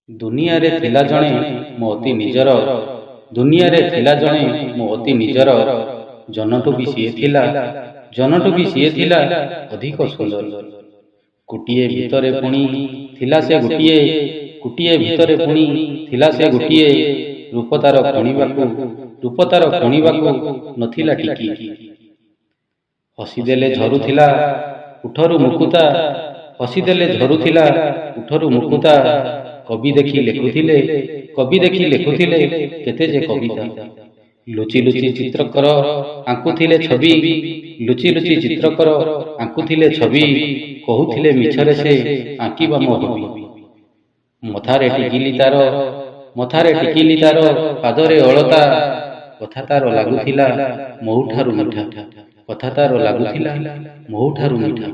ଦୁନିଆରେ ଥିଲା ଜଣେ ମୋ ଅତି ନିଜର, ଦୁନିଆରେ ଥିଲା ଜଣେ ମୋ ଅତି ନିଜର, ଜନଠୁ ବି ସିଏ ଥିଲା, ଜନଠୁ ବି ସିଏ ଥିଲା ଅଧିକ ସୁନ୍ଦର। କୁଟିଏ ଭିତରେ ପୁଣି ଥିଲା ସେ ଗୋଟିଏ, କୁଟିଏ ଭିତରେ ପୁଣି ଥିଲା ସେ ଗୋଟିଏ, ରୂପ ତାର ଖୁଣିବାକୁ ନଥିଲା ଟିକି। ହସିଦେଲେ ଝରୁଥିଲା ଉଠରୁ ମୁକୁତା, ହସିଦେଲେ ଝରୁଥିଲା ଉଠରୁ ମୁକୁତା, କବି ଦେଖି ଲେଖୁଥିଲେ କେତେ ଯେ କବିତା। ଲୁଚି ଲୁଚି ଚିତ୍ରକର ଆଙ୍କୁଥିଲେ ଛବି, ଲୁଚି ଲୁଚି ଚିତ୍ରକର ଆଙ୍କୁଥିଲେ ଛବି, କହୁଥିଲେ ମିଛରେ ସେ ଆଙ୍କିବା ମୋ ହବି। ମଥାରେ ଟିକିଲି ତାର ପାଦରେ ଅଳତା, କଥା ତାର ଲାଗୁଥିଲା ମହୁଠାରୁ ମିଠା, କଥା ତାର ଲାଗୁଥିଲା ମହୁଠାରୁ ମିଠା।